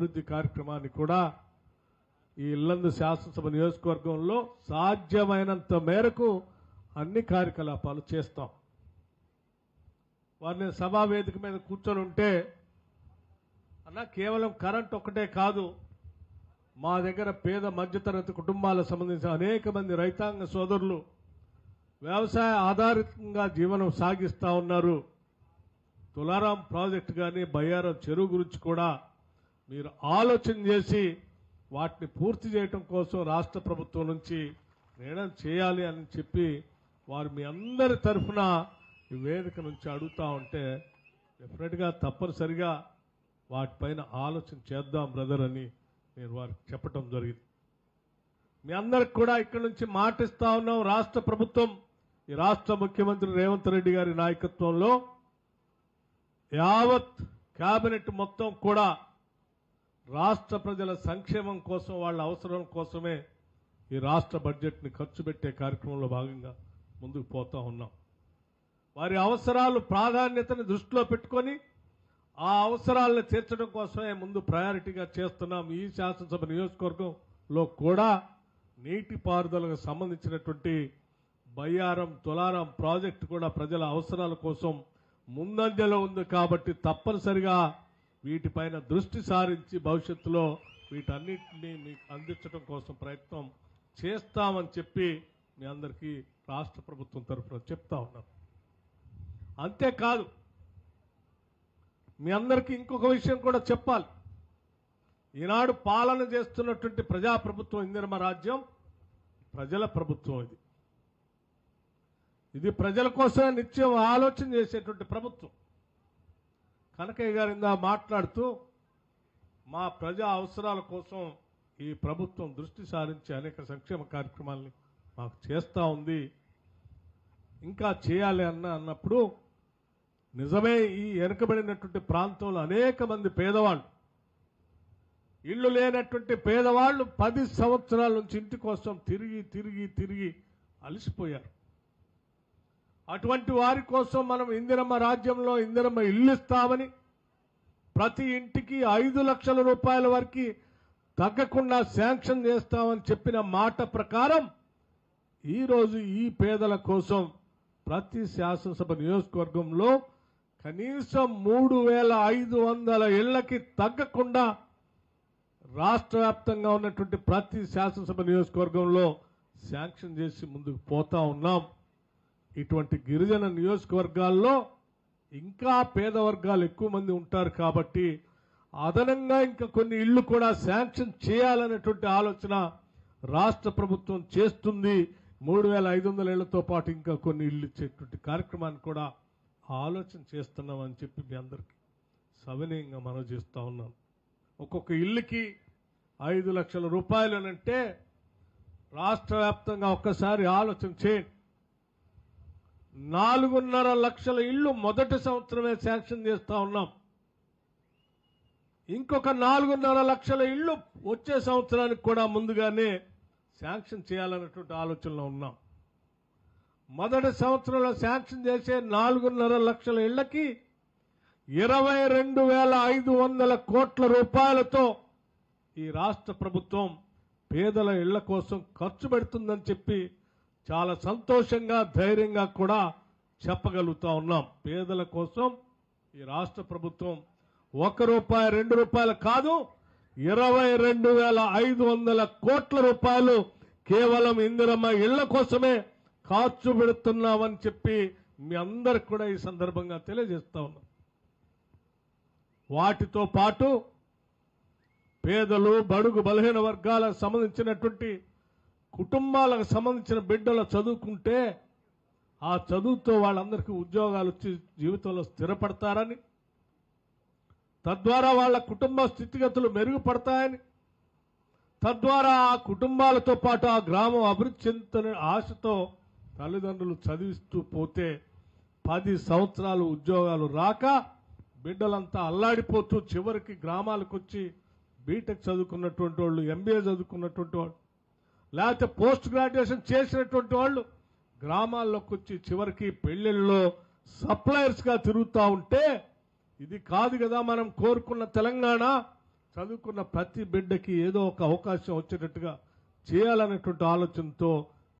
అభివృద్ధి కార్యక్రమాన్ని కూడా ఈ ఇల్లందు శాసనసభ నియోజకవర్గంలో సాధ్యమైనంత మేరకు అన్ని కార్యకలాపాలు చేస్తాం. వారిని సభా వేదిక మీద కూర్చొని ఉంటే అన్న కేవలం కరెంట్ ఒక్కటే కాదు, మా దగ్గర పేద మధ్యతరగతి కుటుంబాలకు సంబంధించిన అనేక మంది రైతాంగ సోదరులు వ్యవసాయ ఆధారితంగా జీవనం సాగిస్తూ ఉన్నారు. తులారాం ప్రాజెక్టు కానీ బయ్యారం చెరువు గురించి కూడా మీరు ఆలోచన చేసి వాటిని పూర్తి చేయడం కోసం రాష్ట్ర ప్రభుత్వం నుంచి నిర్ణయం చేయాలి అని చెప్పి వారు మీ అందరి తరఫున ఈ వేదిక నుంచి అడుగుతూ ఉంటే డెఫినెట్గా తప్పనిసరిగా వాటిపైన ఆలోచన చేద్దాం బ్రదర్ అని నేను వారికి చెప్పడం జరిగింది. మీ అందరికి కూడా ఇక్కడి నుంచి మాటిస్తా ఉన్నాం. రాష్ట్ర ప్రభుత్వం, ఈ రాష్ట్ర ముఖ్యమంత్రి రేవంత్ రెడ్డి గారి నాయకత్వంలో యావత్ కేబినెట్ మొత్తం కూడా రాష్ట్ర ప్రజల సంక్షేమం కోసం, వాళ్ళ అవసరం కోసమే ఈ రాష్ట్ర బడ్జెట్ని ఖర్చు పెట్టే కార్యక్రమంలో భాగంగా ముందుకు పోతా ఉన్నాం. వారి అవసరాలు ప్రాధాన్యతను దృష్టిలో పెట్టుకొని ఆ అవసరాలను తీర్చడం కోసమే ముందు ప్రయారిటీగా చేస్తున్నాం. ఈ శాసనసభ నియోజకవర్గంలో కూడా నీటిపారుదలకు సంబంధించినటువంటి బయ్యారం తులారం ప్రాజెక్టు కూడా ప్రజల అవసరాల కోసం ముందంజలో ఉంది కాబట్టి తప్పనిసరిగా వీటిపైన దృష్టి సారించి భవిష్యత్తులో వీటన్నిటినీ మీకు అందించడం కోసం ప్రయత్నం చేస్తామని చెప్పి మీ అందరికీ రాష్ట్ర ప్రభుత్వం తరఫున చెప్తా ఉన్నాం. అంతేకాదు మీ అందరికీ ఇంకొక విషయం కూడా చెప్పాలి. ఈనాడు పాలన చేస్తున్నటువంటి ప్రజాప్రభుత్వం ఇందిరమ్మ రాజ్యం ప్రజల ప్రభుత్వం. ఇది ప్రజల కోసమే నిత్యం ఆలోచన చేసేటువంటి ప్రభుత్వం. కనకయ్య గారు ఇందా మాట్లాడుతూ మా ప్రజా అవసరాల కోసం ఈ ప్రభుత్వం దృష్టి సారించి అనేక సంక్షేమ కార్యక్రమాలని మాకు చేస్తూ ఉంది, ఇంకా చేయాలి అన్నప్పుడు నిజమే ఈ వెనుకబడినటువంటి ప్రాంతంలో అనేక మంది పేదవాళ్ళు, ఇళ్లు లేనటువంటి పేదవాళ్ళు 10 సంవత్సరాల నుంచి ఇంటి కోసం తిరిగి తిరిగి తిరిగి అలసిపోయారు. అటువంటి వారి కోసం మనం ఇందిరమ్మ రాజ్యంలో ఇందిరమ్మ ఇల్లు ఇస్తామని, ప్రతి ఇంటికి 5 లక్షల రూపాయల వరకు తగ్గకుండా శాంక్షన్ చేస్తామని చెప్పిన మాట ప్రకారం ఈరోజు ఈ పేదల కోసం ప్రతి శాసనసభ నియోజకవర్గంలో కనీసం 3500 ఇళ్లకి తగ్గకుండా రాష్ట్ర వ్యాప్తంగా ఉన్నటువంటి ప్రతి శాసనసభ నియోజకవర్గంలో శాంక్షన్ చేసి ముందుకు పోతా ఉన్నాం. ఇటువంటి గిరిజన నియోజకవర్గాల్లో ఇంకా పేద వర్గాలు ఎక్కువ మంది ఉంటారు కాబట్టి అదనంగా ఇంకా కొన్ని ఇళ్లు కూడా శాంక్షన్ చేయాలనేటువంటి ఆలోచన రాష్ట్ర ప్రభుత్వం చేస్తుంది. 3500 ఇళ్లతో పాటు ఇంకా కొన్ని ఇళ్లు ఇచ్చేటువంటి కార్యక్రమాన్ని కూడా ఆలోచన చేస్తున్నామని చెప్పి మీ అందరికీ సవినయంగా మనవి చేస్తా ఉన్నాను. ఒక్కొక్క ఇల్లుకి 5 లక్షల రూపాయలు అంటే రాష్ట్ర వ్యాప్తంగా ఒక్కసారి ఆలోచన చేయండి. 4.5 లక్షల ఇళ్లు మొదటి సంవత్సరమే శాంక్షన్ చేస్తా ఉన్నాం. ఇంకొక 4.5 లక్షల ఇళ్లు వచ్చే సంవత్సరానికి కూడా ముందుగానే శాంక్షన్ చేయాలన్నటువంటి ఆలోచనలో ఉన్నాం. మొదటి సంవత్సరంలో శాంక్షన్ చేసే 4.5 లక్షల ఇళ్లకి 22,500 కోట్ల రూపాయలతో ఈ రాష్ట్ర ప్రభుత్వం పేదల ఇళ్ల కోసం ఖర్చు పెడుతుందని చెప్పి చాలా సంతోషంగా ధైర్యంగా కూడా చెప్పగలుగుతా ఉన్నాం. పేదల కోసం ఈ రాష్ట్ర ప్రభుత్వం ₹1, ₹2 కాదు, 22,500 కోట్ల రూపాయలు కేవలం ఇందిరమ్మ ఇళ్ల కోసమే ఖర్చు పెడుతున్నామని చెప్పి మీ అందరికి కూడా ఈ సందర్భంగా తెలియజేస్తా ఉన్నాం. వాటితో పాటు పేదలు, బడుగు బలహీన వర్గాలకు సంబంధించినటువంటి కుటుంబాలకు సంబంధించిన బిడ్డలు చదువుకుంటే ఆ చదువుతో వాళ్ళందరికీ ఉద్యోగాలు వచ్చి జీవితంలో స్థిరపడతారని, తద్వారా వాళ్ళ కుటుంబ స్థితిగతులు మెరుగుపడతాయని, తద్వారా ఆ కుటుంబాలతో పాటు ఆ గ్రామం అభివృద్ధి చెందుతున్న ఆశతో తల్లిదండ్రులు చదివిస్తూ పోతే 10 సంవత్సరాలు ఉద్యోగాలు రాక బిడ్డలంతా అల్లాడిపోతూ చివరికి గ్రామాలకు వచ్చి బీటెక్ చదువుకున్నటువంటి వాళ్ళు, ఎంబీఏ చదువుకున్నటువంటి వాళ్ళు, లేకపోతే పోస్ట్ గ్రాడ్యుయేషన్ చేసినటువంటి వాళ్ళు గ్రామాల్లోకి వచ్చి చివరికి పెళ్లిళ్ళలో సప్లయర్స్గా తిరుగుతూ ఉంటే ఇది కాదు కదా మనం కోరుకున్న తెలంగాణ. చదువుకున్న ప్రతి బిడ్డకి ఏదో ఒక అవకాశం వచ్చేటట్టుగా చేయాలనేటువంటి ఆలోచనతో